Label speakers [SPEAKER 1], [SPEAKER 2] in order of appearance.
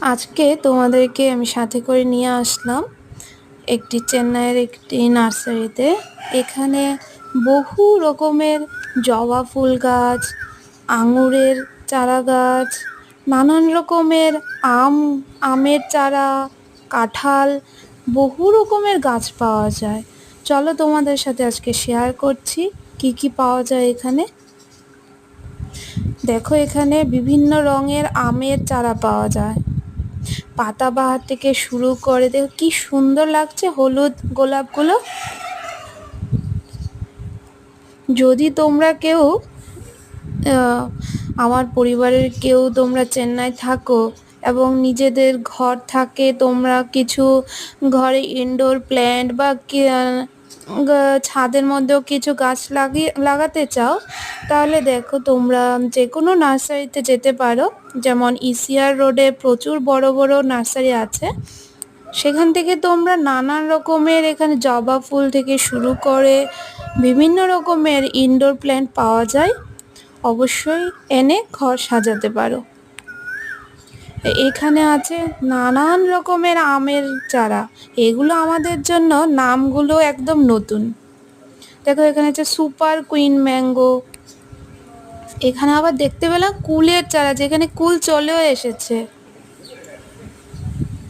[SPEAKER 1] আজকে তোমাদেরকে আমি সাথে করে নিয়ে আসলাম একটি চেন্নাইয়ের একটি নার্সারিতে। এখানে বহু রকমের জবা ফুল গাছ, আঙুরের চারা গাছ, নানান রকমের আমের চারা, কাঁঠাল, বহু রকমের গাছ পাওয়া যায়। চলো তোমাদের সাথে আজকে শেয়ার করছি কি কি পাওয়া যায় এখানে। দেখো, এখানে বিভিন্ন রঙের আমের চারা পাওয়া যায়। পাতাবাহার থেকে শুরু করে দেখো কি সুন্দর লাগছে হলুদ গোলাপগুলো। যদি তোমরা কেউ আমার পরিবারের কেউ তোমরা চেন্নাই থাকো এবং নিজেদের ঘর থাকে, তোমরা কিছু ঘরে ইনডোর প্ল্যান্ট বা ছাদের মধ্যেও কিছু গাছ লাগাতে চাও, তাহলে দেখো তোমরা যে কোনো নার্সারিতে যেতে পারো। যেমন ইসিআর রোডে প্রচুর বড় বড় নার্সারি আছে, সেখান থেকে তোমরা নানান রকমের এখানে জবা ফুল থেকে শুরু করে বিভিন্ন রকমের ইনডোর প্ল্যান্ট পাওয়া যায়। অবশ্যই এনে ঘর সাজাতে পারো। এখানে আছে নানান রকমের আমের চারা, এগুলো আমাদের জন্য নামগুলো একদম নতুন। দেখো, এখানে আছে সুপার কুইন ম্যাঙ্গো। এখানে আবার দেখতে পেলাম কুলের চারা, যেখানে কুল চলেও এসেছে।